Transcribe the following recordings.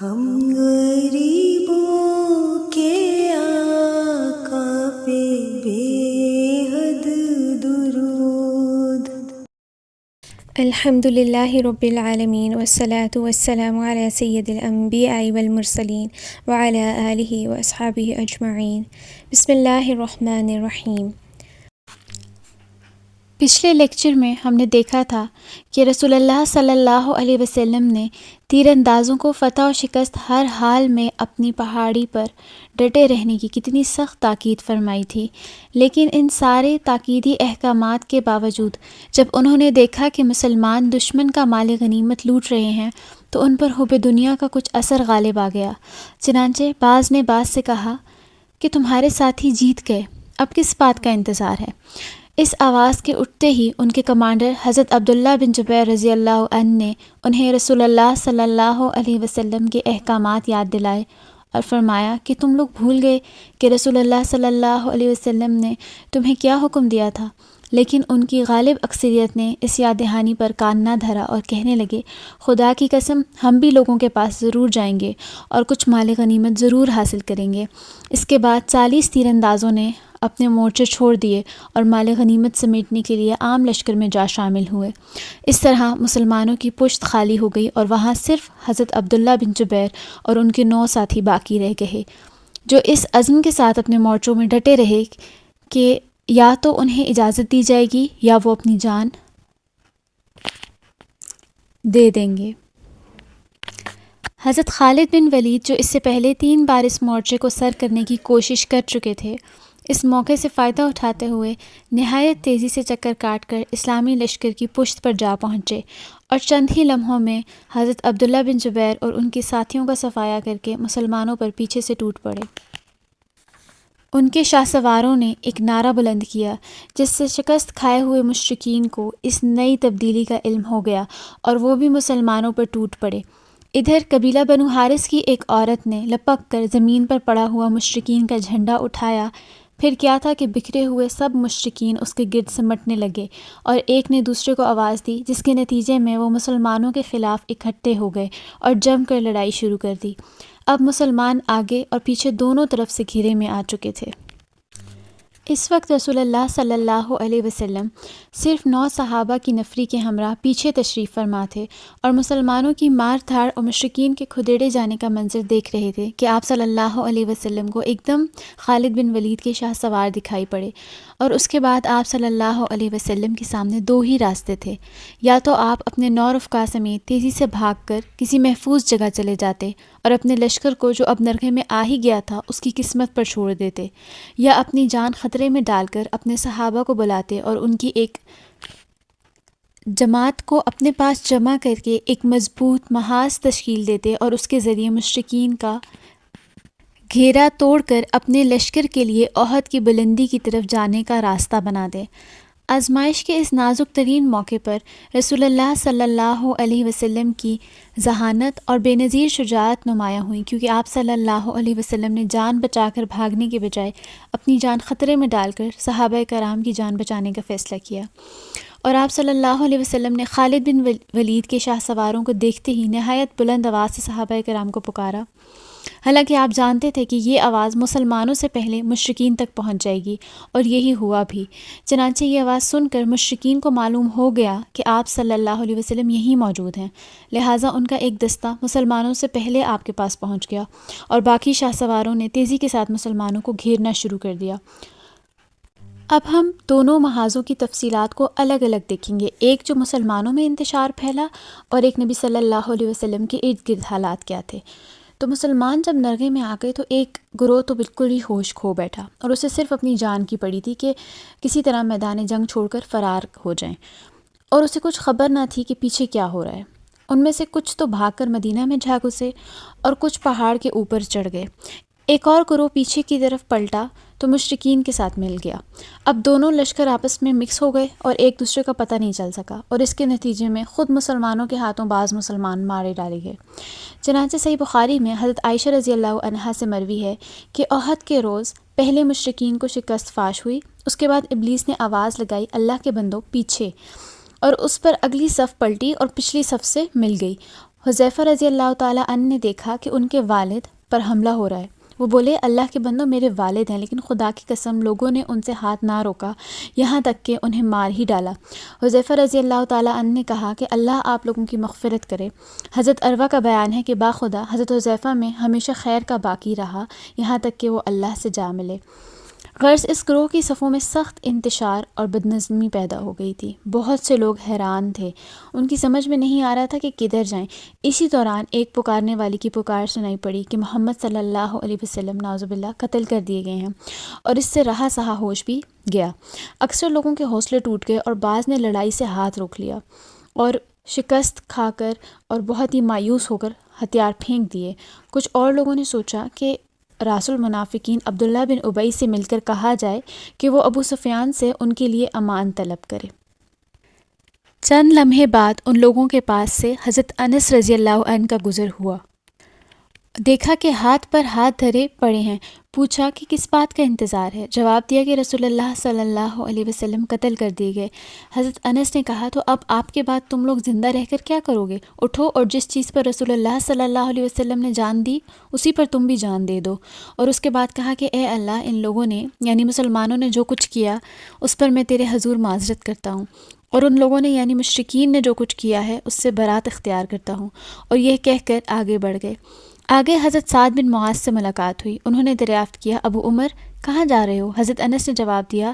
ہم غریبوں کے آقا پہ بے حد درود۔ الحمد للہ رب العالمین والصلاة والسلام علی سید الانبیاء والمرسلین وعلی آلہ واصحابہ اجمعین۔ بسم اللہ الرحمن الرحیم۔ پچھلے لیکچر میں ہم نے دیکھا تھا کہ رسول اللہ صلی اللہ علیہ وسلم نے تیر اندازوں کو فتح و شکست ہر حال میں اپنی پہاڑی پر ڈٹے رہنے کی کتنی سخت تاکید فرمائی تھی، لیکن ان سارے تاکیدی احکامات کے باوجود جب انہوں نے دیکھا کہ مسلمان دشمن کا مال غنیمت لوٹ رہے ہیں تو ان پر حب دنیا کا کچھ اثر غالب آ گیا۔ چنانچہ بعض نے بعض سے کہا کہ تمہارے ساتھی جیت گئے، اب کس بات کا انتظار ہے؟ اس آواز کے اٹھتے ہی ان کے کمانڈر حضرت عبداللہ بن جبیر رضی اللہ عنہ نے انہیں رسول اللہ صلی اللہ علیہ وسلم کے احکامات یاد دلائے اور فرمایا کہ تم لوگ بھول گئے کہ رسول اللہ صلی اللہ علیہ وسلم نے تمہیں کیا حکم دیا تھا؟ لیکن ان کی غالب اکثریت نے اس یاد دہانی پر کان نہ دھرا اور کہنے لگے، خدا کی قسم ہم بھی لوگوں کے پاس ضرور جائیں گے اور کچھ مال غنیمت ضرور حاصل کریں گے۔ اس کے بعد 40 تیر اندازوں نے اپنے مورچے چھوڑ دیے اور مال غنیمت سمیٹنے کے لیے عام لشکر میں جا شامل ہوئے۔ اس طرح مسلمانوں کی پشت خالی ہو گئی اور وہاں صرف حضرت عبداللہ بن جبیر اور ان کے 9 ساتھی باقی رہ گئے، جو اس عزم کے ساتھ اپنے مورچوں میں ڈٹے رہے کہ یا تو انہیں اجازت دی جائے گی یا وہ اپنی جان دے دیں گے۔ حضرت خالد بن ولید جو اس سے پہلے 3 بار اس مورچے کو سر کرنے کی کوشش کر چکے تھے، اس موقع سے فائدہ اٹھاتے ہوئے نہایت تیزی سے چکر کاٹ کر اسلامی لشکر کی پشت پر جا پہنچے اور چند ہی لمحوں میں حضرت عبداللہ بن جبیر اور ان کے ساتھیوں کا صفایا کر کے مسلمانوں پر پیچھے سے ٹوٹ پڑے۔ ان کے شاہ سواروں نے ایک نعرہ بلند کیا جس سے شکست کھائے ہوئے مشرکین کو اس نئی تبدیلی کا علم ہو گیا اور وہ بھی مسلمانوں پر ٹوٹ پڑے۔ ادھر قبیلہ بنو حارث کی ایک عورت نے لپک کر زمین پر پڑا ہوا مشرکین کا جھنڈا اٹھایا، پھر کیا تھا کہ بکھرے ہوئے سب مشرکین اس کے گرد سمٹنے لگے اور ایک نے دوسرے کو آواز دی، جس کے نتیجے میں وہ مسلمانوں کے خلاف اکٹھے ہو گئے اور جم کر لڑائی شروع کر دی۔ اب مسلمان آگے اور پیچھے دونوں طرف سے گھیرے میں آ چکے تھے۔ اس وقت رسول اللہ صلی اللہ علیہ وسلم صرف 9 صحابہ کی نفری کے ہمراہ پیچھے تشریف فرما تھے اور مسلمانوں کی مار دھاڑ اور مشرکین کے کھدیڑے جانے کا منظر دیکھ رہے تھے کہ آپ صلی اللہ علیہ وسلم کو ایک دم خالد بن ولید کے شاہ سوار دکھائی پڑے، اور اس کے بعد آپ صلی اللہ علیہ وسلم کے سامنے 2 ہی راستے تھے، یا تو آپ اپنے 9 رفقا سمیت تیزی سے بھاگ کر کسی محفوظ جگہ چلے جاتے اور اپنے لشکر کو جو اب نرغے میں آ ہی گیا تھا اس کی قسمت پر چھوڑ دیتے، یا اپنی جان خطرے میں ڈال کر اپنے صحابہ کو بلاتے اور ان کی ایک جماعت کو اپنے پاس جمع کر کے ایک مضبوط محاذ تشکیل دیتے اور اس کے ذریعے مشرکین کا گھیرا توڑ کر اپنے لشکر کے لیے احد کی بلندی کی طرف جانے کا راستہ بنا دے۔ آزمائش کے اس نازک ترین موقع پر رسول اللہ صلی اللہ علیہ وسلم کی ذہانت اور بے نظیر شجاعت نمایاں ہوئی، کیونکہ آپ صلی اللہ علیہ وسلم نے جان بچا کر بھاگنے کے بجائے اپنی جان خطرے میں ڈال کر صحابہ کرام کی جان بچانے کا فیصلہ کیا، اور آپ صلی اللہ علیہ وسلم نے خالد بن ولید کے شاہ سواروں کو دیکھتے ہی نہایت بلند آواز سے صحابہ کرام کو پکارا، حالانکہ آپ جانتے تھے کہ یہ آواز مسلمانوں سے پہلے مشرکین تک پہنچ جائے گی، اور یہی ہوا بھی۔ چنانچہ یہ آواز سن کر مشرکین کو معلوم ہو گیا کہ آپ صلی اللہ علیہ وسلم یہیں موجود ہیں، لہٰذا ان کا ایک دستہ مسلمانوں سے پہلے آپ کے پاس پہنچ گیا اور باقی شاہ سواروں نے تیزی کے ساتھ مسلمانوں کو گھیرنا شروع کر دیا۔ اب ہم دونوں محاذوں کی تفصیلات کو الگ الگ دیکھیں گے، ایک جو مسلمانوں میں انتشار پھیلا اور ایک نبی صلی اللہ علیہ وسلم کے ارد گرد حالات کیا تھے۔ تو مسلمان جب نرغے میں آ گئے تو ایک گروہ تو بالکل ہی ہوش کھو بیٹھا اور اسے صرف اپنی جان کی پڑی تھی کہ کسی طرح میدان جنگ چھوڑ کر فرار ہو جائیں، اور اسے کچھ خبر نہ تھی کہ پیچھے کیا ہو رہا ہے۔ ان میں سے کچھ تو بھاگ کر مدینہ میں جا گھسے اور کچھ پہاڑ کے اوپر چڑھ گئے۔ ایک اور گروہ پیچھے کی طرف پلٹا تو مشرکین کے ساتھ مل گیا۔ اب دونوں لشکر آپس میں مکس ہو گئے اور ایک دوسرے کا پتہ نہیں چل سکا، اور اس کے نتیجے میں خود مسلمانوں کے ہاتھوں بعض مسلمان مارے ڈالے گئے۔ چنانچہ صحیح بخاری میں حضرت عائشہ رضی اللہ عنہا سے مروی ہے کہ احد کے روز پہلے مشرکین کو شکست فاش ہوئی، اس کے بعد ابلیس نے آواز لگائی، اللہ کے بندوں پیچھے، اور اس پر اگلی صف پلٹی اور پچھلی صف سے مل گئی، حذیفہ رضی اللہ تعالیٰ عنہ نے دیکھا کہ ان کے والد پر حملہ ہو رہا ہے۔ وہ بولے اللہ کے بندو میرے والد ہیں، لیکن خدا کی قسم لوگوں نے ان سے ہاتھ نہ روکا، یہاں تک کہ انہیں مار ہی ڈالا۔ حذیفہ رضی اللہ تعالیٰ عنہ نے کہا کہ اللہ آپ لوگوں کی مغفرت کرے۔ حضرت عروہ کا بیان ہے کہ باخدا حضرت حذیفہ میں ہمیشہ خیر کا باقی رہا، یہاں تک کہ وہ اللہ سے جا ملے۔ غرض اس گروہ کی صفوں میں سخت انتشار اور بدنظمی پیدا ہو گئی تھی۔ بہت سے لوگ حیران تھے، ان کی سمجھ میں نہیں آ رہا تھا کہ کدھر جائیں۔ اسی دوران ایک پکارنے والی کی پکار سنائی پڑی کہ محمد صلی اللہ علیہ وسلم نعوذ باللہ قتل کر دیے گئے ہیں، اور اس سے رہا سہا ہوش بھی گیا۔ اکثر لوگوں کے حوصلے ٹوٹ گئے اور بعض نے لڑائی سے ہاتھ روک لیا اور شکست کھا کر اور بہت ہی مایوس ہو کر ہتھیار پھینک دیے۔ کچھ اور لوگوں نے سوچا کہ راس المنافقین عبداللہ بن ابی سے مل کر کہا جائے کہ وہ ابو سفیان سے ان کے لیے امان طلب کرے۔ چند لمحے بعد ان لوگوں کے پاس سے حضرت انس رضی اللہ عنہ کا گزر ہوا۔ دیکھا کہ ہاتھ پر ہاتھ دھرے پڑے ہیں، پوچھا کہ کس بات کا انتظار ہے؟ جواب دیا کہ رسول اللہ صلی اللہ علیہ وسلم قتل کر دیے گئے۔ حضرت انس نے کہا تو اب آپ کے بعد تم لوگ زندہ رہ کر کیا کرو گے؟ اٹھو اور جس چیز پر رسول اللہ صلی اللہ علیہ وسلم نے جان دی اسی پر تم بھی جان دے دو۔ اور اس کے بعد کہا کہ اے اللہ، ان لوگوں نے یعنی مسلمانوں نے جو کچھ کیا اس پر میں تیرے حضور معذرت کرتا ہوں، اور ان لوگوں نے یعنی مشرکین نے جو کچھ کیا ہے اس سے برات اختیار کرتا ہوں۔ اور یہ کہہ کر آگے بڑھ گئے۔ آگے حضرت سعد بن معاذ سے ملاقات ہوئی۔ انہوں نے دریافت کیا ابو عمر کہاں جا رہے ہو؟ حضرت انس نے جواب دیا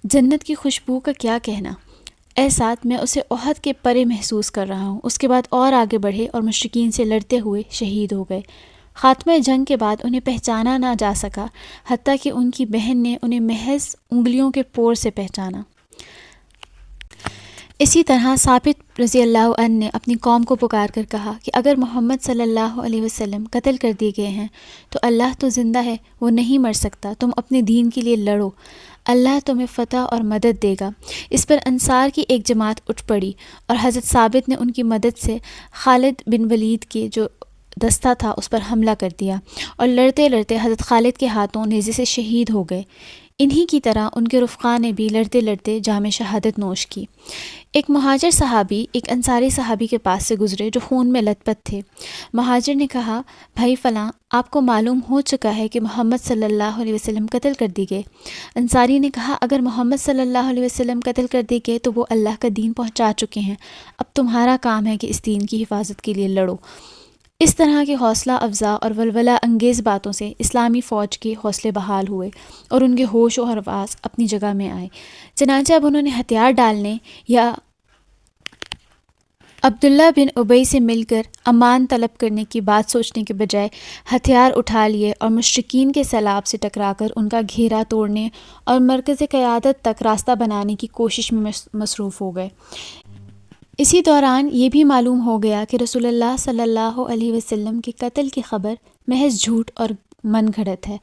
جنت کی خوشبو کا کیا کہنا، اے سعد میں اسے احد کے پرے محسوس کر رہا ہوں۔ اس کے بعد اور آگے بڑھے اور مشرکین سے لڑتے ہوئے شہید ہو گئے۔ خاتمہ جنگ کے بعد انہیں پہچانا نہ جا سکا، حتیٰ کہ ان کی بہن نے انہیں محض انگلیوں کے پور سے پہچانا۔ اسی طرح ثابت رضی اللہ عنہ نے اپنی قوم کو پکار کر کہا کہ اگر محمد صلی اللہ علیہ وسلم قتل کر دیے گئے ہیں تو اللہ تو زندہ ہے، وہ نہیں مر سکتا، تم اپنے دین کے لیے لڑو، اللہ تمہیں فتح اور مدد دے گا۔ اس پر انصار کی ایک جماعت اٹھ پڑی اور حضرت ثابت نے ان کی مدد سے خالد بن ولید کے جو دستہ تھا اس پر حملہ کر دیا، اور لڑتے لڑتے حضرت خالد کے ہاتھوں نیزے سے شہید ہو گئے۔ انہی کی طرح ان کے رفقا نے بھی لڑتے لڑتے جام شہادت نوش کی۔ ایک مہاجر صحابی ایک انصاری صحابی کے پاس سے گزرے جو خون میں لت پت تھے۔ مہاجر نے کہا بھائی فلاں، آپ کو معلوم ہو چکا ہے کہ محمد صلی اللہ علیہ وسلم قتل کر دی گئے۔ انصاری نے کہا اگر محمد صلی اللہ علیہ وسلم قتل کر دی گئے تو وہ اللہ کا دین پہنچا چکے ہیں، اب تمہارا کام ہے کہ اس دین کی حفاظت کے لیے لڑو۔ اس طرح کی حوصلہ افزا اور ولولہ انگیز باتوں سے اسلامی فوج کے حوصلے بحال ہوئے اور ان کے ہوش و حواس اپنی جگہ میں آئے۔ چنانچہ اب انہوں نے ہتھیار ڈالنے یا عبداللہ بن ابی سے مل کر امان طلب کرنے کی بات سوچنے کے بجائے ہتھیار اٹھا لیے اور مشرکین کے سیلاب سے ٹکرا کر ان کا گھیرا توڑنے اور مرکز قیادت تک راستہ بنانے کی کوشش میں مصروف ہو گئے۔ اسی دوران یہ بھی معلوم ہو گیا کہ رسول اللہ صلی اللہ علیہ وسلم کے قتل کی خبر محض جھوٹ اور من گھڑت ہے۔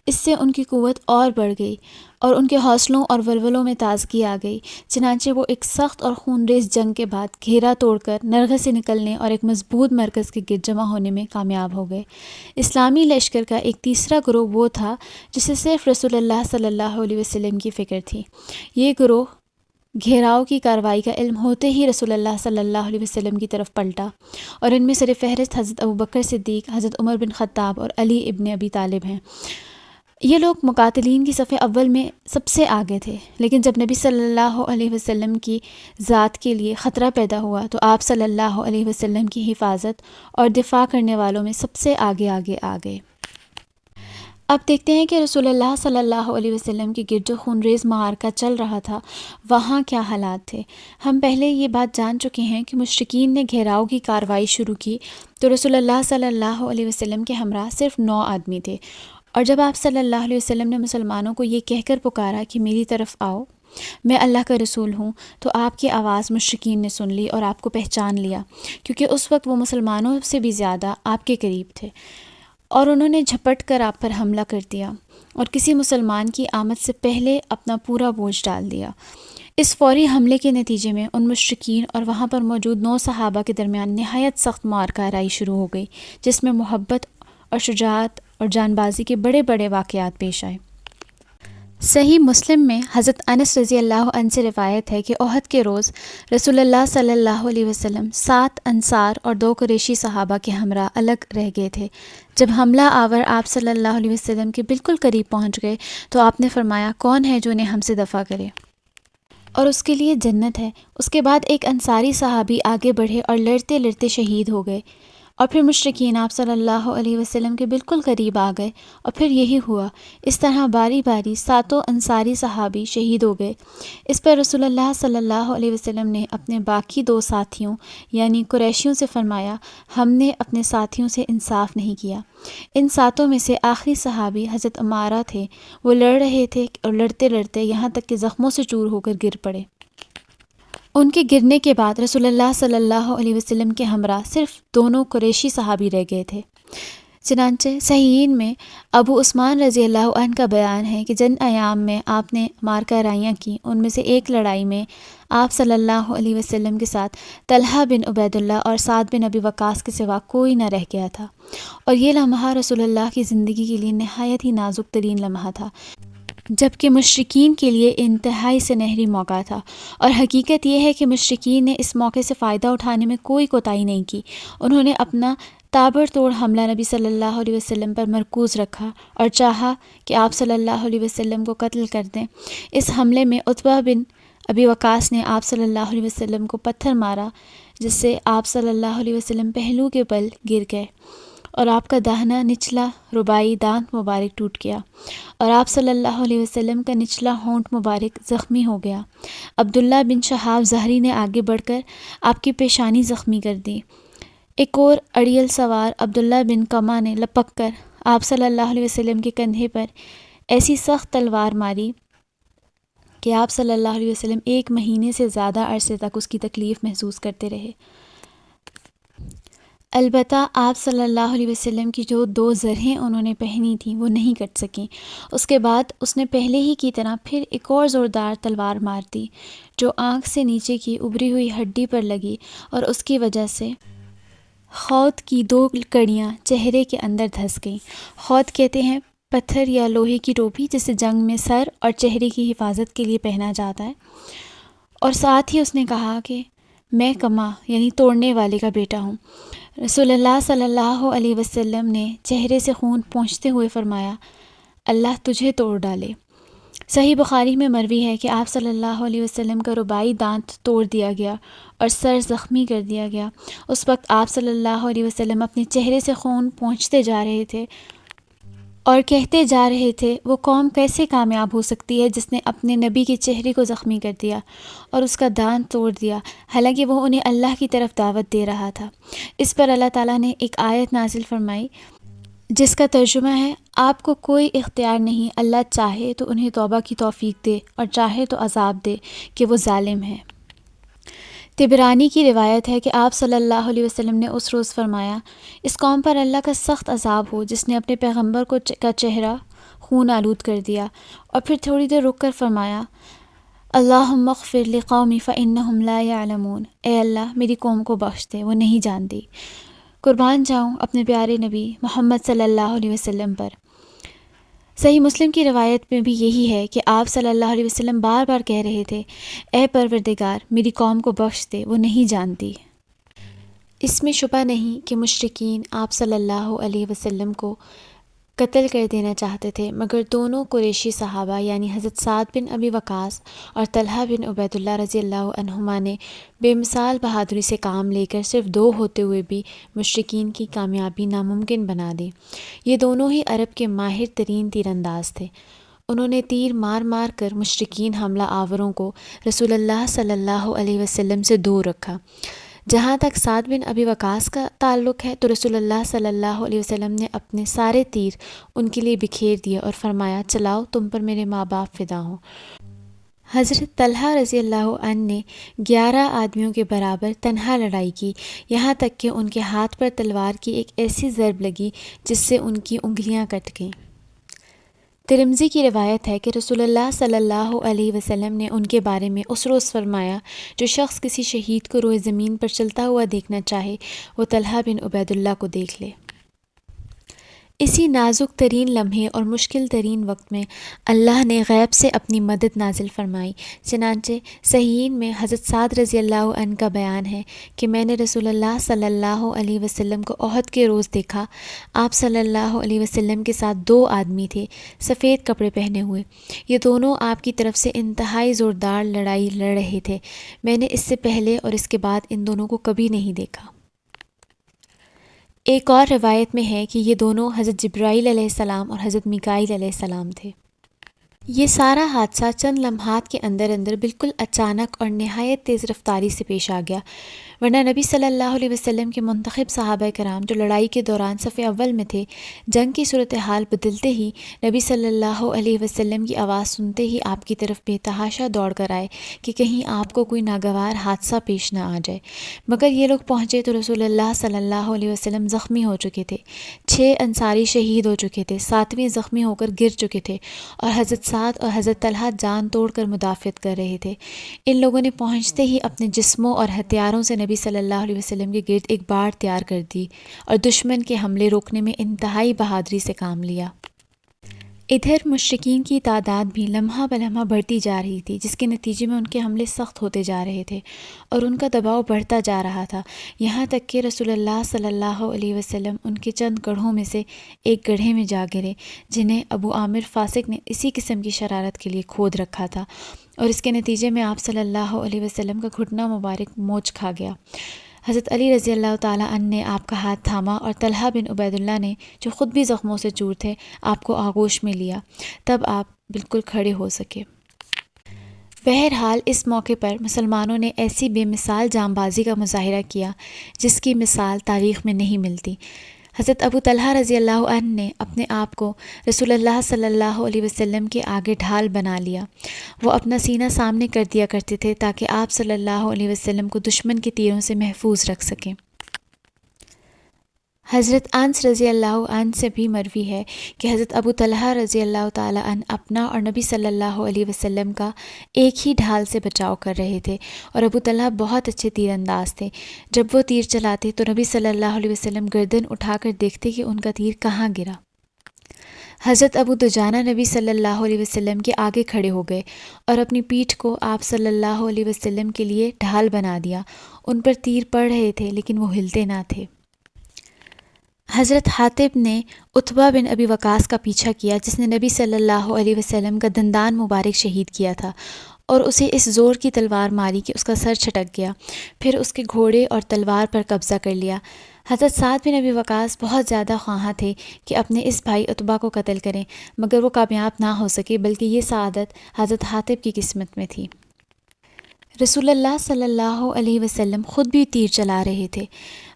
اس سے ان کی قوت اور بڑھ گئی اور ان کے حوصلوں اور ولولوں میں تازگی آ گئی۔ چنانچہ وہ ایک سخت اور خونریز جنگ کے بعد گھیرا توڑ کر نرغہ سے نکلنے اور ایک مضبوط مرکز کے گرد جمع ہونے میں کامیاب ہو گئے۔ اسلامی لشکر کا ایک تیسرا گروہ وہ تھا جسے صرف رسول اللہ صلی اللہ علیہ وسلم کی فکر تھی۔ یہ گروہ گھیراؤ کی کارروائی کا علم ہوتے ہی رسول اللہ صلی اللہ علیہ وسلم کی طرف پلٹا، اور ان میں سر فہرست حضرت ابوبکر صدیق، حضرت عمر بن خطاب اور علی ابن ابی طالب ہیں۔ یہ لوگ مقاتلین کی صف اول میں سب سے آگے تھے، لیکن جب نبی صلی اللہ علیہ وسلم کی ذات کے لیے خطرہ پیدا ہوا تو آپ صلی اللہ علیہ وسلم کی حفاظت اور دفاع کرنے والوں میں سب سے آگے آ گئے۔ اب دیکھتے ہیں کہ رسول اللہ صلی اللہ علیہ وسلم کے گرد جو خونریز معرکہ چل رہا تھا وہاں کیا حالات تھے۔ ہم پہلے یہ بات جان چکے ہیں کہ مشرکین نے گھیراؤ کی کارروائی شروع کی تو رسول اللہ صلی اللہ علیہ وسلم کے ہمراہ صرف 9 آدمی تھے، اور جب آپ صلی اللہ علیہ وسلم نے مسلمانوں کو یہ کہہ کر پکارا کہ میری طرف آؤ، میں اللہ کا رسول ہوں، تو آپ کی آواز مشرکین نے سن لی اور آپ کو پہچان لیا، کیونکہ اس وقت وہ مسلمانوں سے بھی زیادہ آپ کے قریب تھے، اور انہوں نے جھپٹ کر آپ پر حملہ کر دیا اور کسی مسلمان کی آمد سے پہلے اپنا پورا بوجھ ڈال دیا۔ اس فوری حملے کے نتیجے میں ان مشرکین اور وہاں پر موجود 9 صحابہ کے درمیان نہایت سخت معرکہ آرائی شروع ہو گئی، جس میں محبت اور شجاعت اور جان بازی کے بڑے بڑے واقعات پیش آئے۔ صحیح مسلم میں حضرت انس رضی اللہ عنہ سے روایت ہے کہ احد کے روز رسول اللہ صلی اللہ علیہ وسلم 7 انصار اور 2 قریشی صحابہ کے ہمراہ الگ رہ گئے تھے۔ جب حملہ آور آپ صلی اللہ علیہ وسلم کے بالکل قریب پہنچ گئے تو آپ نے فرمایا، کون ہے جو انہیں ہم سے دفع کرے اور اس کے لیے جنت ہے۔ اس کے بعد ایک انصاری صحابی آگے بڑھے اور لڑتے لڑتے شہید ہو گئے، اور پھر مشرکین آپ صلی اللہ علیہ وسلم کے بالکل قریب آ گئے، اور پھر یہی ہوا۔ اس طرح باری باری 7 انصاری صحابی شہید ہو گئے۔ اس پر رسول اللہ صلی اللہ علیہ وسلم نے اپنے باقی 2 ساتھیوں یعنی قریشیوں سے فرمایا، ہم نے اپنے ساتھیوں سے انصاف نہیں کیا۔ ان 7 میں سے آخری صحابی حضرت عمارہ تھے۔ وہ لڑ رہے تھے اور لڑتے لڑتے یہاں تک کہ زخموں سے چور ہو کر گر پڑے۔ ان کے گرنے کے بعد رسول اللہ صلی اللہ علیہ وسلم کے ہمراہ صرف 2 قریشی صحابی رہ گئے تھے۔ چنانچہ صحیحین میں ابو عثمان رضی اللہ عنہ کا بیان ہے کہ جن ایام میں آپ نے مارکہ رائیاں کی، ان میں سے ایک لڑائی میں آپ صلی اللہ علیہ وسلم کے ساتھ طلحہ بن عبید اللہ اور سعد بن ابی وقاص کے سوا کوئی نہ رہ گیا تھا، اور یہ لمحہ رسول اللہ کی زندگی کے لیے نہایت ہی نازک ترین لمحہ تھا، جبکہ مشرکین کے لیے انتہائی سنہری موقع تھا۔ اور حقیقت یہ ہے کہ مشرکین نے اس موقع سے فائدہ اٹھانے میں کوئی کوتاہی نہیں کی۔ انہوں نے اپنا تابڑ توڑ حملہ نبی صلی اللہ علیہ وسلم پر مرکوز رکھا اور چاہا کہ آپ صلی اللہ علیہ وسلم کو قتل کر دیں۔ اس حملے میں عتبہ بن ابی وقاص نے آپ صلی اللہ علیہ وسلم کو پتھر مارا، جس سے آپ صلی اللہ علیہ وسلم پہلو کے بل گر گئے، اور آپ کا داہنا نچلا رباعی دانت مبارک ٹوٹ گیا، اور آپ صلی اللہ علیہ وسلم کا نچلا ہونٹ مبارک زخمی ہو گیا۔ عبداللہ بن شہاب زہری نے آگے بڑھ کر آپ کی پیشانی زخمی کر دی۔ ایک اور اڑیل سوار عبداللہ بن کما نے لپک کر آپ صلی اللہ علیہ وسلم کے کندھے پر ایسی سخت تلوار ماری کہ آپ صلی اللہ علیہ وسلم 1 مہینے سے زیادہ عرصے تک اس کی تکلیف محسوس کرتے رہے۔ البتہ آپ صلی اللہ علیہ وسلم کی جو 2 زرہیں انہوں نے پہنی تھیں وہ نہیں کٹ سکیں۔ اس کے بعد اس نے پہلے ہی کی طرح پھر ایک اور زوردار تلوار مار دی، جو آنکھ سے نیچے کی ابری ہوئی ہڈی پر لگی، اور اس کی وجہ سے خود کی 2 کڑیاں چہرے کے اندر دھس گئیں۔ خود کہتے ہیں پتھر یا لوہے کی ٹوپی جسے جنگ میں سر اور چہرے کی حفاظت کے لیے پہنا جاتا ہے۔ اور ساتھ ہی اس نے کہا کہ میں کما یعنی توڑنے والے کا بیٹا ہوں۔ رسول اللہ صلی اللہ علیہ وسلم نے چہرے سے خون پونچھتے ہوئے فرمایا، اللہ تجھے توڑ ڈالے۔ صحیح بخاری میں مروی ہے کہ آپ صلی اللہ علیہ وسلم کا رباعی دانت توڑ دیا گیا اور سر زخمی کر دیا گیا۔ اس وقت آپ صلی اللہ علیہ وسلم اپنے چہرے سے خون پونچھتے جا رہے تھے اور کہتے جا رہے تھے، وہ قوم کیسے کامیاب ہو سکتی ہے جس نے اپنے نبی کے چہرے کو زخمی کر دیا اور اس کا دانت توڑ دیا، حالانکہ وہ انہیں اللہ کی طرف دعوت دے رہا تھا۔ اس پر اللہ تعالیٰ نے ایک آیت نازل فرمائی جس کا ترجمہ ہے، آپ کو کوئی اختیار نہیں، اللہ چاہے تو انہیں توبہ کی توفیق دے اور چاہے تو عذاب دے کہ وہ ظالم ہے۔ طبرانی کی روایت ہے کہ آپ صلی اللہ علیہ وسلم نے اس روز فرمایا، اس قوم پر اللہ کا سخت عذاب ہو جس نے اپنے پیغمبر کا چہرہ خون آلود کر دیا، اور پھر تھوڑی دیر رک کر فرمایا، اللہم اغفر لقومی فإنہم لا یعلمون، اے اللہ میری قوم کو بخش دے، وہ نہیں جانتی۔ قربان جاؤں اپنے پیارے نبی محمد صلی اللہ علیہ وسلم پر۔ صحیح مسلم کی روایت میں بھی یہی ہے کہ آپ صلی اللہ علیہ وسلم بار بار کہہ رہے تھے، اے پروردگار میری قوم کو بخش دے، وہ نہیں جانتی۔ اس میں شبہ نہیں کہ مشرکین آپ صلی اللہ علیہ وسلم کو قتل کر دینا چاہتے تھے، مگر 2 قریشی صحابہ یعنی حضرت سعد بن ابی وقاص اور طلحہ بن عبید اللہ رضی اللہ عنہما نے بے مثال بہادری سے کام لے کر صرف 2 ہوتے ہوئے بھی مشرکین کی کامیابی ناممکن بنا دی۔ یہ دونوں ہی عرب کے ماہر ترین تیر انداز تھے۔ انہوں نے تیر مار مار کر مشرکین حملہ آوروں کو رسول اللہ صلی اللہ علیہ وسلم سے دور رکھا۔ جہاں تک سعد بن ابی وقاص کا تعلق ہے تو رسول اللہ صلی اللہ علیہ وسلم نے اپنے سارے تیر ان کے لیے بکھیر دیے اور فرمایا، چلاؤ تم پر میرے ماں باپ فدا ہوں۔ حضرت طلحہ رضی اللہ عنہ نے 11 آدمیوں کے برابر تنہا لڑائی کی، یہاں تک کہ ان کے ہاتھ پر تلوار کی ایک ایسی ضرب لگی جس سے ان کی انگلیاں کٹ گئیں۔ ترمذی کی روایت ہے کہ رسول اللہ صلی اللہ علیہ وسلم نے ان کے بارے میں اس روز فرمایا، جو شخص کسی شہید کو روئے زمین پر چلتا ہوا دیکھنا چاہے وہ طلحہ بن عبید اللہ کو دیکھ لے۔ اسی نازک ترین لمحے اور مشکل ترین وقت میں اللہ نے غیب سے اپنی مدد نازل فرمائی۔ چنانچہ صحیحین میں حضرت سعد رضی اللہ عنہ کا بیان ہے کہ میں نے رسول اللہ صلی اللہ علیہ وسلم کو احد کے روز دیکھا۔ آپ صلی اللہ علیہ وسلم کے ساتھ 2 آدمی تھے، سفید کپڑے پہنے ہوئے۔ یہ دونوں آپ کی طرف سے انتہائی زوردار لڑائی لڑ رہے تھے۔ میں نے اس سے پہلے اور اس کے بعد ان دونوں کو کبھی نہیں دیکھا۔ ایک اور روایت میں ہے کہ یہ دونوں حضرت جبرائیل علیہ السلام اور حضرت میکائیل علیہ السلام تھے۔ یہ سارا حادثہ چند لمحات کے اندر بالکل اچانک اور نہایت تیز رفتاری سے پیش آ گیا، ورنہ نبی صلی اللہ علیہ وسلم کے منتخب صحابہ کرام جو لڑائی کے دوران صف اول میں تھے، جنگ کی صورتحال بدلتے ہی نبی صلی اللہ علیہ وسلم کی آواز سنتے ہی آپ کی طرف بے تحاشا دوڑ کر آئے کہ کہیں آپ کو کوئی ناگوار حادثہ پیش نہ آ جائے۔ مگر یہ لوگ پہنچے تو رسول اللہ صلی اللہ علیہ وسلم زخمی ہو چکے تھے، 6 انصاری شہید ہو چکے تھے، 7ویں زخمی ہو کر گر چکے تھے، اور حضرت سعد اور حضرت طلحہ جان توڑ کر مدافعت کر رہے تھے۔ ان لوگوں نے پہنچتے ہی اپنے جسموں اور ہتھیاروں سے نبی صلی اللہ علیہ وسلم کے گرد ایک باڑ تیار کر دی اور دشمن کے حملے روکنے میں انتہائی بہادری سے کام لیا۔ ادھر مشرکین کی تعداد بھی لمحہ بلمحہ بڑھتی جا رہی تھی، جس کے نتیجے میں ان کے حملے سخت ہوتے جا رہے تھے اور ان کا دباؤ بڑھتا جا رہا تھا، یہاں تک کہ رسول اللہ صلی اللہ علیہ وسلم ان کے چند گڑھوں میں سے ایک گڑھے میں جا گرے، جنہیں ابو عامر فاسق نے اسی قسم کی شرارت کے لیے کھود رکھا تھا، اور اس کے نتیجے میں آپ صلی اللہ علیہ وسلم کا گھٹنا مبارک موچ کھا گیا۔ حضرت علی رضی اللہ تعالیٰ عنہ نے آپ کا ہاتھ تھاما اور طلحہ بن عبید اللہ نے، جو خود بھی زخموں سے چور تھے، آپ کو آغوش میں لیا، تب آپ بالکل کھڑے ہو سکے۔ بہرحال اس موقع پر مسلمانوں نے ایسی بے مثال جانبازی کا مظاہرہ کیا جس کی مثال تاریخ میں نہیں ملتی۔ حضرت ابو طلحہ رضی اللہ عنہ نے اپنے آپ کو رسول اللہ صلی اللہ علیہ وسلم کے آگے ڈھال بنا لیا۔ وہ اپنا سینہ سامنے کر دیا کرتے تھے تاکہ آپ صلی اللہ علیہ وسلم کو دشمن کے تیروں سے محفوظ رکھ سکیں۔ حضرت انس رضی اللہ عنہ سے بھی مروی ہے کہ حضرت ابو طلحہ رضی اللہ تعالیٰ عنہ اپنا اور نبی صلی اللہ علیہ وسلم کا ایک ہی ڈھال سے بچاؤ کر رہے تھے، اور ابو طلحہ بہت اچھے تیر انداز تھے۔ جب وہ تیر چلاتے تو نبی صلی اللہ علیہ وسلم گردن اٹھا کر دیکھتے کہ ان کا تیر کہاں گرا۔ حضرت ابو دجانہ نبی صلی اللہ علیہ وسلم کے آگے کھڑے ہو گئے اور اپنی پیٹھ کو آپ صلی اللہ علیہ وسلم کے لیے ڈھال بنا دیا۔ ان پر تیر پڑ رہے تھے لیکن وہ ہلتے نہ تھے۔ حضرت حاطب نے عتبہ بن ابی وقاص کا پیچھا کیا، جس نے نبی صلی اللہ علیہ وسلم کا دندان مبارک شہید کیا تھا، اور اسے اس زور کی تلوار ماری کہ اس کا سر چھٹک گیا، پھر اس کے گھوڑے اور تلوار پر قبضہ کر لیا۔ حضرت سعد بن ابی وقاص بہت زیادہ خواہاں تھے کہ اپنے اس بھائی عتبہ کو قتل کریں، مگر وہ کامیاب نہ ہو سکے، بلکہ یہ سعادت حضرت حاطب کی قسمت میں تھی۔ رسول اللہ صلی اللہ علیہ وسلم خود بھی تیر چلا رہے تھے۔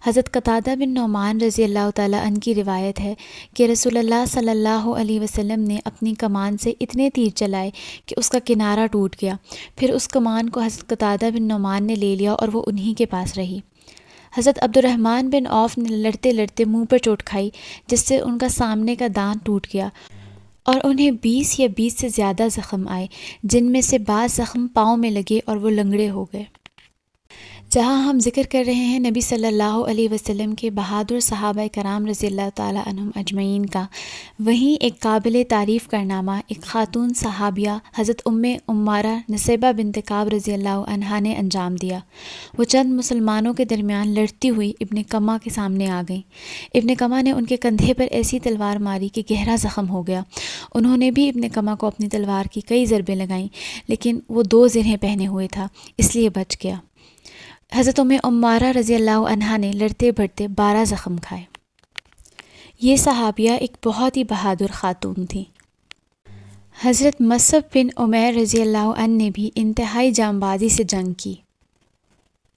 حضرت قتادہ بن نعمان رضی اللہ تعالیٰ عنہ کی روایت ہے کہ رسول اللہ صلی اللہ علیہ وسلم نے اپنی کمان سے اتنے تیر چلائے کہ اس کا کنارہ ٹوٹ گیا، پھر اس کمان کو حضرت قتادہ بن نعمان نے لے لیا اور وہ انہی کے پاس رہی۔ حضرت عبد الرحمن بن عوف نے لڑتے لڑتے منہ پر چوٹ کھائی، جس سے ان کا سامنے کا دانت ٹوٹ گیا، اور انہیں 20 یا 20 سے زیادہ زخم آئے، جن میں سے بعض زخم پاؤں میں لگے اور وہ لنگڑے ہو گئے۔ جہاں ہم ذکر کر رہے ہیں نبی صلی اللہ علیہ وسلم کے بہادر صحابہ کرام رضی اللہ تعالیٰ عنہم اجمعین کا، وہیں ایک قابل تعریف کارنامہ ایک خاتون صحابیہ حضرت عمارہ نصیبہ بنت کعب رضی اللہ عنہا نے انجام دیا۔ وہ چند مسلمانوں کے درمیان لڑتی ہوئی ابن کما کے سامنے آ گئیں۔ ابن کما نے ان کے کندھے پر ایسی تلوار ماری کہ گہرا زخم ہو گیا۔ انہوں نے بھی ابن کما کو اپنی تلوار کی کئی ضربیں لگائیں، لیکن وہ 2 زرہیں پہنے ہوئے تھا، اس لیے بچ گیا۔ حضرت عمارہ رضی اللہ عنہا نے لڑتے بڑھتے 12 زخم کھائے۔ یہ صحابیہ ایک بہت ہی بہادر خاتون تھی۔ حضرت مصعب بن عمیر رضی اللہ عنہ نے بھی انتہائی جانبازی سے جنگ کی۔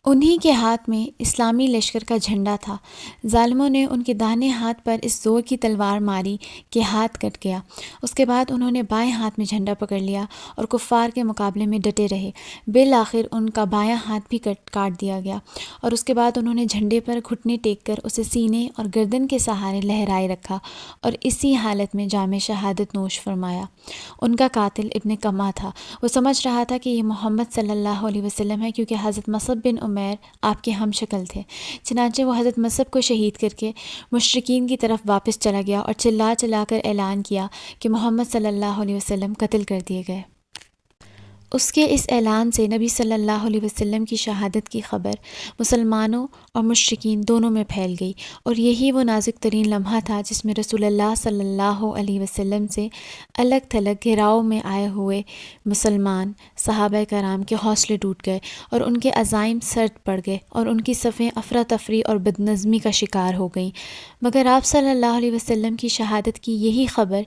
انہی کے ہاتھ میں اسلامی لشکر کا جھنڈا تھا۔ ظالموں نے ان کے داہنے ہاتھ پر اس زور کی تلوار ماری کہ ہاتھ کٹ گیا۔ اس کے بعد انہوں نے بائیں ہاتھ میں جھنڈا پکڑ لیا اور کفار کے مقابلے میں ڈٹے رہے۔ بالآخر ان کا بایاں ہاتھ بھی کاٹ دیا گیا، اور اس کے بعد انہوں نے جھنڈے پر گھٹنے ٹیک کر اسے سینے اور گردن کے سہارے لہرائے رکھا اور اسی حالت میں جام شہادت نوش فرمایا۔ ان کا قاتل ابن کما تھا۔ وہ سمجھ رہا تھا کہ یہ محمد صلی اللہ علیہ وسلم ہے، کیونکہ حضرت مصعب بن عمیر آپ کے ہم شکل تھے، چنانچہ وہ حضرت مصعب کو شہید کر کے مشرکین کی طرف واپس چلا گیا اور چلا چلا کر اعلان کیا کہ محمد صلی اللہ علیہ وسلم قتل کر دیے گئے۔ اس کے اس اعلان سے نبی صلی اللہ علیہ وسلم کی شہادت کی خبر مسلمانوں اور مشرکین دونوں میں پھیل گئی، اور یہی وہ نازک ترین لمحہ تھا جس میں رسول اللہ صلی اللہ علیہ وسلم سے الگ تھلگ گھیراؤ میں آئے ہوئے مسلمان صحابہ کرام کے حوصلے ٹوٹ گئے اور ان کے عزائم سرد پڑ گئے اور ان کی صفیں افراتفری اور بدنظمی کا شکار ہو گئیں، مگر آپ صلی اللہ علیہ وسلم کی شہادت کی یہی خبر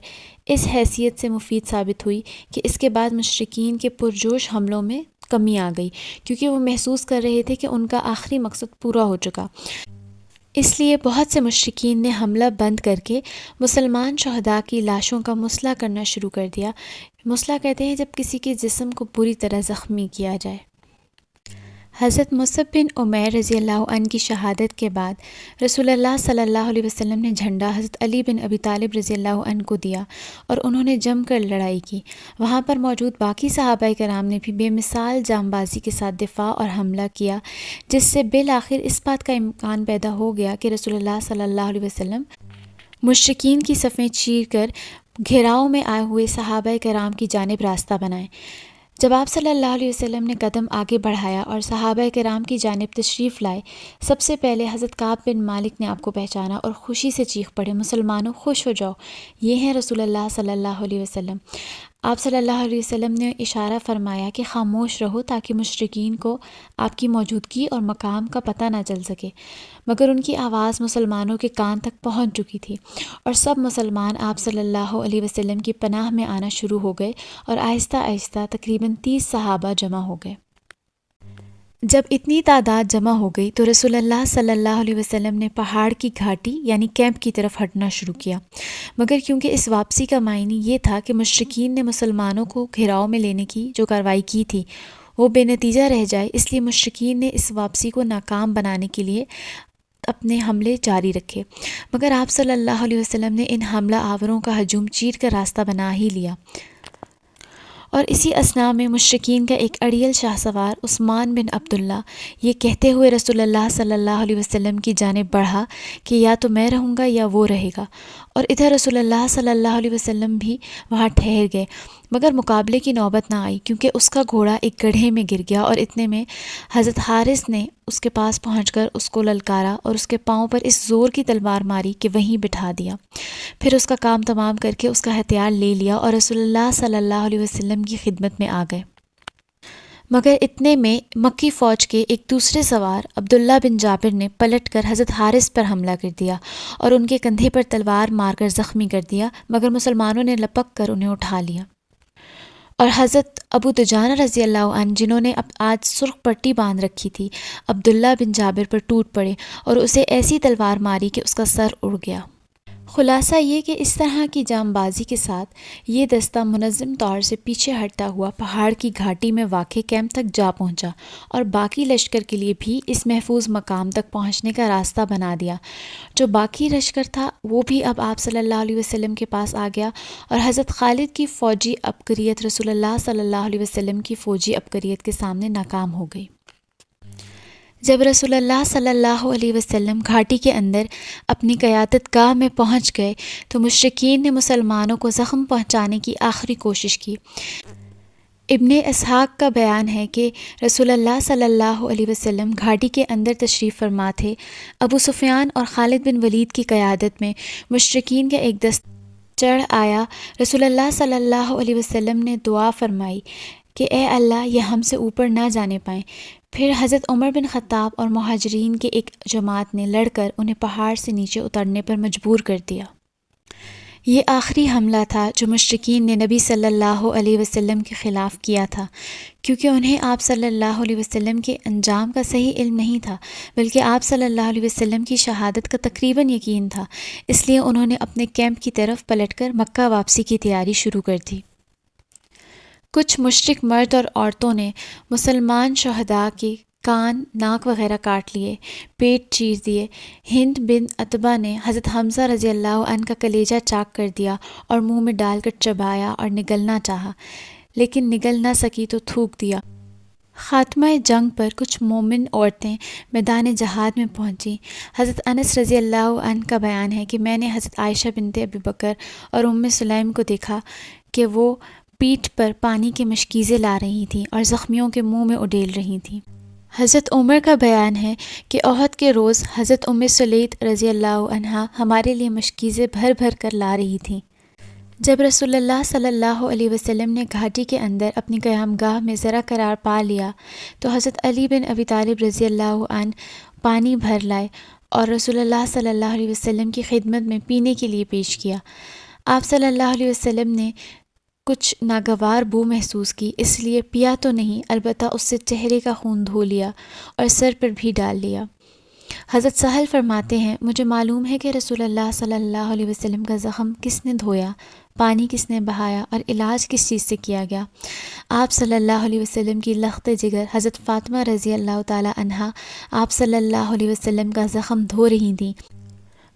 اس حیثیت سے مفید ثابت ہوئی کہ اس کے بعد مشرکین کے پرجوش حملوں میں کمی آ گئی، کیونکہ وہ محسوس کر رہے تھے کہ ان کا آخری مقصد پورا ہو چکا۔ اس لیے بہت سے مشرکین نے حملہ بند کر کے مسلمان شہداء کی لاشوں کا مسئلہ کرنا شروع کر دیا۔ مسئلہ کہتے ہیں جب کسی کے جسم کو پوری طرح زخمی کیا جائے۔ حضرت مصعب بن عمیر رضی اللہ عنہ کی شہادت کے بعد رسول اللہ صلی اللہ علیہ وسلم نے جھنڈا حضرت علی بن ابی طالب رضی اللہ عنہ کو دیا اور انہوں نے جم کر لڑائی کی۔ وہاں پر موجود باقی صحابہ کرام نے بھی بے مثال جانبازی کے ساتھ دفاع اور حملہ کیا، جس سے بالآخر اس بات کا امکان پیدا ہو گیا کہ رسول اللہ صلی اللہ علیہ وسلم مشرکین کی صفیں چیر کر گھیراؤ میں آئے ہوئے صحابہ کرام کی جانب راستہ بنائیں۔ جب آپ صلی اللہ علیہ وسلم نے قدم آگے بڑھایا اور صحابہ کرام کی جانب تشریف لائے، سب سے پہلے حضرت کعب بن مالک نے آپ کو پہچانا اور خوشی سے چیخ پڑے، مسلمانوں خوش ہو جاؤ، یہ ہیں رسول اللہ صلی اللہ علیہ وسلم۔ آپ صلی اللہ علیہ وسلم نے اشارہ فرمایا کہ خاموش رہو تاکہ مشرکین کو آپ کی موجودگی اور مقام کا پتہ نہ چل سکے، مگر ان کی آواز مسلمانوں کے کان تک پہنچ چکی تھی اور سب مسلمان آپ صلی اللہ علیہ وسلم کی پناہ میں آنا شروع ہو گئے اور آہستہ آہستہ تقریباً 30 صحابہ جمع ہو گئے۔ جب اتنی تعداد جمع ہو گئی تو رسول اللہ صلی اللہ علیہ وسلم نے پہاڑ کی گھاٹی یعنی کیمپ کی طرف ہٹنا شروع کیا، مگر کیونکہ اس واپسی کا معنی یہ تھا کہ مشرکین نے مسلمانوں کو گھیراؤ میں لینے کی جو کارروائی کی تھی وہ بے نتیجہ رہ جائے، اس لیے مشرکین نے اس واپسی کو ناکام بنانے کے لیے اپنے حملے جاری رکھے، مگر آپ صلی اللہ علیہ وسلم نے ان حملہ آوروں کا ہجوم چیر کر راستہ بنا ہی لیا، اور اسی اثناء میں مشرکین کا ایک اڑیل شاہ سوار عثمان بن عبداللہ یہ کہتے ہوئے رسول اللہ صلی اللہ علیہ وسلم کی جانب بڑھا کہ یا تو میں رہوں گا یا وہ رہے گا، اور ادھر رسول اللہ صلی اللہ علیہ وسلم بھی وہاں ٹھہر گئے، مگر مقابلے کی نوبت نہ آئی کیونکہ اس کا گھوڑا ایک گڑھے میں گر گیا، اور اتنے میں حضرت حارث نے اس کے پاس پہنچ کر اس کو للکارا اور اس کے پاؤں پر اس زور کی تلوار ماری کہ وہیں بٹھا دیا، پھر اس کا کام تمام کر کے اس کا ہتھیار لے لیا اور رسول اللہ صلی اللہ علیہ وسلم کی خدمت میں آ گئے۔ مگر اتنے میں مکی فوج کے ایک دوسرے سوار عبداللہ بن جابر نے پلٹ کر حضرت حارث پر حملہ کر دیا اور ان کے کندھے پر تلوار مار کر زخمی کر دیا، مگر مسلمانوں نے لپک کر انہیں اٹھا لیا، اور حضرت ابو دجانہ رضی اللہ عنہ جنہوں نے آج سرخ پٹی باندھ رکھی تھی عبداللہ بن جابر پر ٹوٹ پڑے اور اسے ایسی تلوار ماری کہ اس کا سر اڑ گیا۔ خلاصہ یہ کہ اس طرح کی جانبازی کے ساتھ یہ دستہ منظم طور سے پیچھے ہٹتا ہوا پہاڑ کی گھاٹی میں واقع کیمپ تک جا پہنچا اور باقی لشکر کے لیے بھی اس محفوظ مقام تک پہنچنے کا راستہ بنا دیا۔ جو باقی لشکر تھا وہ بھی اب آپ صلی اللہ علیہ وسلم کے پاس آ گیا، اور حضرت خالد کی فوجی عبقریت رسول اللہ صلی اللہ علیہ وسلم کی فوجی عبقریت کے سامنے ناکام ہو گئی۔ جب رسول اللہ صلی اللہ علیہ وسلم گھاٹی کے اندر اپنی قیادت گاہ میں پہنچ گئے تو مشرکین نے مسلمانوں کو زخم پہنچانے کی آخری کوشش کی۔ ابن اسحاق کا بیان ہے کہ رسول اللہ صلی اللہ علیہ وسلم گھاٹی کے اندر تشریف فرما تھے، ابو سفیان اور خالد بن ولید کی قیادت میں مشرکین کا ایک دستہ چڑھ آیا۔ رسول اللہ صلی اللہ علیہ وسلم نے دعا فرمائی کہ اے اللہ یہ ہم سے اوپر نہ جانے پائیں، پھر حضرت عمر بن خطاب اور مہاجرین کے ایک جماعت نے لڑ کر انہیں پہاڑ سے نیچے اترنے پر مجبور کر دیا۔ یہ آخری حملہ تھا جو مشرکین نے نبی صلی اللہ علیہ وسلم کے خلاف کیا تھا، کیونکہ انہیں آپ صلی اللہ علیہ وسلم کے انجام کا صحیح علم نہیں تھا، بلکہ آپ صلی اللہ علیہ وسلم کی شہادت کا تقریباً یقین تھا، اس لیے انہوں نے اپنے کیمپ کی طرف پلٹ کر مکہ واپسی کی تیاری شروع کر دی۔ کچھ مشرک مرد اور عورتوں نے مسلمان شہداء کے کان، ناک وغیرہ کاٹ لیے، پیٹ چیر دیے۔ ہند بن عتبہ نے حضرت حمزہ رضی اللہ عنہ کا کلیجہ چاک کر دیا اور منہ میں ڈال کر چبایا اور نگلنا چاہا، لیکن نگل نہ سکی تو تھوک دیا۔ خاتمہ جنگ پر کچھ مومن عورتیں میدان جہاد میں پہنچیں۔ حضرت انس رضی اللہ عنہ کا بیان ہے کہ میں نے حضرت عائشہ بنت ابی بکر اور ام سلیم کو دیکھا کہ وہ پیٹھ پر پانی کے مشکیزیں لا رہی تھیں اور زخمیوں کے منہ میں اڈیل رہی تھیں۔ حضرت عمر کا بیان ہے کہ احد کے روز حضرت ام سلیت رضی اللہ عنہا ہمارے لیے مشکیزیں بھر بھر کر لا رہی تھیں۔ جب رسول اللہ صلی اللہ علیہ وسلم نے گھاٹی کے اندر اپنی قیام گاہ میں ذرا قرار پا لیا تو حضرت علی بن ابی طالب رضی اللہ عنہ پانی بھر لائے اور رسول اللہ صلی اللہ علیہ وسلم کی خدمت میں پینے کے لیے پیش کیا۔ آپ صلی اللہ علیہ وسلم نے کچھ ناگوار بو محسوس کی، اس لیے پیا تو نہیں، البتہ اس سے چہرے کا خون دھو لیا اور سر پر بھی ڈال لیا۔ حضرت سہل فرماتے ہیں مجھے معلوم ہے کہ رسول اللہ صلی اللہ علیہ وسلم کا زخم کس نے دھویا، پانی کس نے بہایا اور علاج کس چیز سے کیا گیا۔ آپ صلی اللہ علیہ وسلم کی لخت جگر حضرت فاطمہ رضی اللہ تعالی عنہا آپ صلی اللہ علیہ وسلم کا زخم دھو رہی تھیں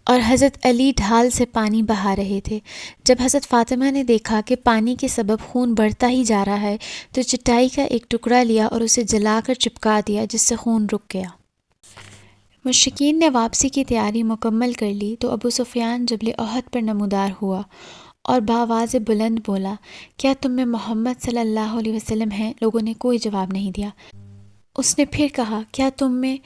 اور حضرت علی ڈھال سے پانی بہا رہے تھے۔ جب حضرت فاطمہ نے دیکھا کہ پانی کے سبب خون بڑھتا ہی جا رہا ہے تو چٹائی کا ایک ٹکڑا لیا اور اسے جلا کر چپکا دیا، جس سے خون رک گیا۔ مشرکین نے واپسی کی تیاری مکمل کر لی تو ابو سفیان جبل احد پر نمودار ہوا اور بآواز بلند بولا، کیا تم میں محمد صلی اللہ علیہ وسلم ہیں؟ لوگوں نے کوئی جواب نہیں دیا۔ اس نے پھر کہا، کیا تم میں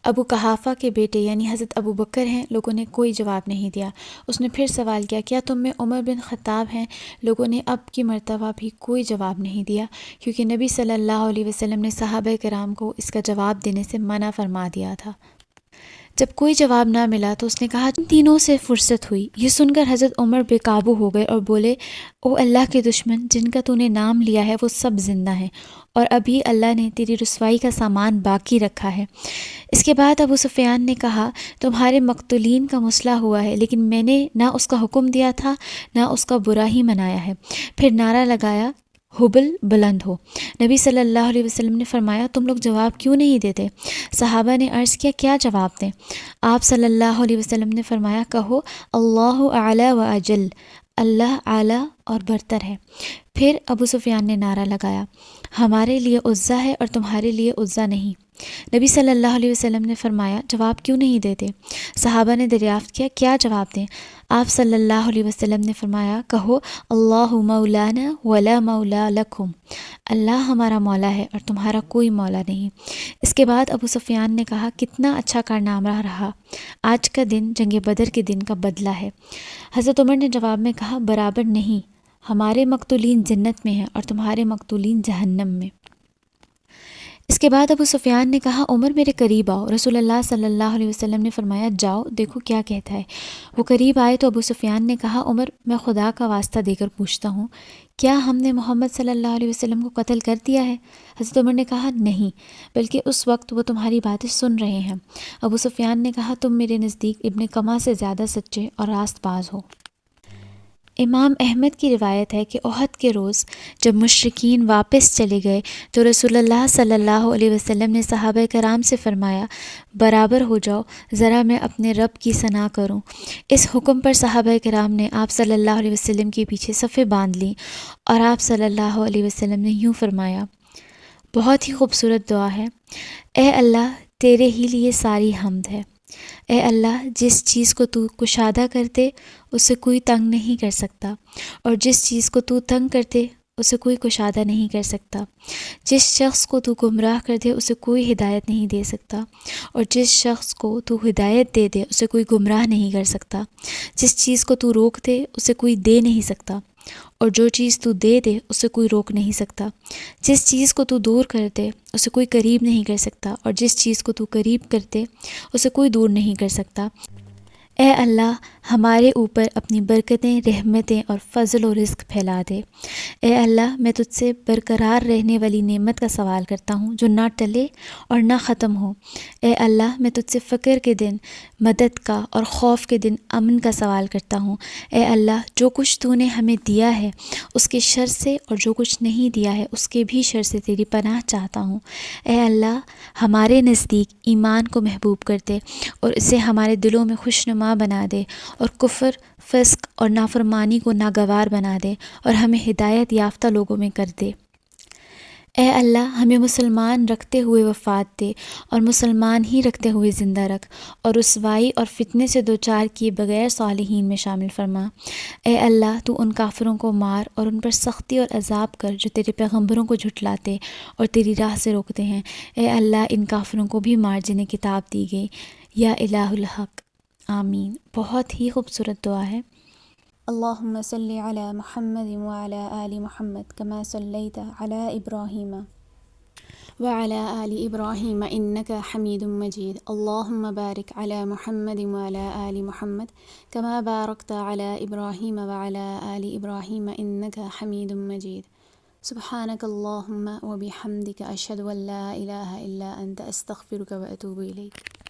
ابو قحافہ کے بیٹے یعنی حضرت ابو بکر ہیں؟ لوگوں نے کوئی جواب نہیں دیا۔ اس نے پھر سوال کیا، کیا تم میں عمر بن خطاب ہیں؟ لوگوں نے اب کی مرتبہ بھی کوئی جواب نہیں دیا، کیونکہ نبی صلی اللہ علیہ وسلم نے صحابہ کرام کو اس کا جواب دینے سے منع فرما دیا تھا۔ جب کوئی جواب نہ ملا تو اس نے کہا، ان تینوں سے فرصت ہوئی۔ یہ سن کر حضرت عمر بے قابو ہو گئے اور بولے، او اللہ کے دشمن، جن کا تو نے نام لیا ہے وہ سب زندہ ہیں، اور ابھی اللہ نے تیری رسوائی کا سامان باقی رکھا ہے۔ اس کے بعد ابو سفیان نے کہا، تمہارے مقتولین کا مسئلہ ہوا ہے، لیکن میں نے نہ اس کا حکم دیا تھا نہ اس کا برا ہی منایا ہے۔ پھر نعرہ لگایا، حبل بلند ہو۔ نبی صلی اللہ علیہ وسلم نے فرمایا، تم لوگ جواب کیوں نہیں دیتے؟ صحابہ نے عرض کیا، کیا جواب دیں؟ آپ صلی اللہ علیہ وسلم نے فرمایا، کہو اللہ اعلی و اجل، اللہ اعلیٰ اور برتر ہے۔ پھر ابو سفیان نے نعرہ لگایا، ہمارے لیے عزا ہے اور تمہارے لیے عزا نہیں۔ نبی صلی اللہ علیہ وسلم نے فرمایا، جواب کیوں نہیں دیتے؟ صحابہ نے دریافت کیا، کیا جواب دیں؟ آپ صلی اللہ علیہ وسلم نے فرمایا، کہو اللہ مولانا ولا مولا لکم، اللہ ہمارا مولا ہے اور تمہارا کوئی مولا نہیں۔ اس کے بعد ابو سفیان نے کہا، کتنا اچھا کارنامہ رہا، آج کا دن جنگ بدر کے دن کا بدلہ ہے۔ حضرت عمر نے جواب میں کہا، برابر نہیں، ہمارے مقتولین جنت میں ہیں اور تمہارے مقتولین جہنم میں۔ اس کے بعد ابو سفیان نے کہا، عمر میرے قریب آؤ۔ رسول اللہ صلی اللہ علیہ وسلم نے فرمایا، جاؤ دیکھو کیا کہتا ہے۔ وہ قریب آئے تو ابو سفیان نے کہا، عمر میں خدا کا واسطہ دے کر پوچھتا ہوں، کیا ہم نے محمد صلی اللہ علیہ وسلم کو قتل کر دیا ہے؟ حضرت عمر نے کہا، نہیں، بلکہ اس وقت وہ تمہاری باتیں سن رہے ہیں۔ ابو سفیان نے کہا، تم میرے نزدیک ابن کما سے زیادہ سچے اور راست باز ہو۔ امام احمد کی روایت ہے کہ احد کے روز جب مشرکین واپس چلے گئے تو رسول اللہ صلی اللہ علیہ وسلم نے صحابہ کرام سے فرمایا، برابر ہو جاؤ، ذرا میں اپنے رب کی ثنا کروں۔ اس حکم پر صحابہ کرام نے آپ صلی اللہ علیہ وسلم کے پیچھے صفیں باندھ لیں اور آپ صلی اللہ علیہ وسلم نے یوں فرمایا، بہت ہی خوبصورت دعا ہے، اے اللہ تیرے ہی لیے ساری حمد ہے۔ اے اللہ، جس چیز کو تو کشادہ کرتے اسے کوئی تنگ نہیں کر سکتا، اور جس چیز کو تو تنگ کرتے اسے کوئی کشادہ نہیں کر سکتا۔ جس شخص کو تو گمراہ کر دے اسے کوئی ہدایت نہیں دے سکتا، اور جس شخص کو تو ہدایت دے دے اسے کوئی گمراہ نہیں کر سکتا۔ جس چیز کو تو روک دے اسے کوئی دے نہیں سکتا، اور جو چیز تو دے دے اسے کوئی روک نہیں سکتا۔ جس چیز کو تو دور کر دے اسے کوئی قریب نہیں کر سکتا، اور جس چیز کو تو قریب کر دے اسے کوئی دور نہیں کر سکتا۔ اے اللہ، ہمارے اوپر اپنی برکتیں، رحمتیں اور فضل و رزق پھیلا دے۔ اے اللہ، میں تجھ سے برقرار رہنے والی نعمت کا سوال کرتا ہوں جو نہ ٹلے اور نہ ختم ہو۔ اے اللہ، میں تجھ سے فقر کے دن مدد کا اور خوف کے دن امن کا سوال کرتا ہوں۔ اے اللہ، جو کچھ تو نے ہمیں دیا ہے اس کے شر سے اور جو کچھ نہیں دیا ہے اس کے بھی شر سے تیری پناہ چاہتا ہوں۔ اے اللہ، ہمارے نزدیک ایمان کو محبوب کر دے اور اسے ہمارے دلوں میں خوشنما بنا دے، اور کفر، فسق اور نافرمانی کو ناگوار بنا دے اور ہمیں ہدایت یافتہ لوگوں میں کر دے۔ اے اللہ ہمیں مسلمان رکھتے ہوئے وفات دے اور مسلمان ہی رکھتے ہوئے زندہ رکھ، اور رسوائی اور فتنے سے دوچار کیے بغیر صالحین میں شامل فرما۔ اے اللہ تو ان کافروں کو مار اور ان پر سختی اور عذاب کر جو تیرے پیغمبروں کو جھٹلاتے اور تیری راہ سے روکتے ہیں۔ اے اللہ ان کافروں کو بھی مار جنہیں کتاب دی گئی، یا الہ الحق۔ آمین۔ بہت ہی خوبصورت دعا ہے۔ اللہم صلی علی محمد وعلی آل محمد کما صلیت علی ابراہیم وعلی آل ابراہیم انک حمید مجید۔ اللہم بارک علی محمد وعلی آل محمد کما بارکت علی ابراہیم وعلی آل ابراہیم انک حمید مجید۔ سبحانک اللہم وبحمدک اشہد ان لا الہ الا انت استغفرک واتوب الیک۔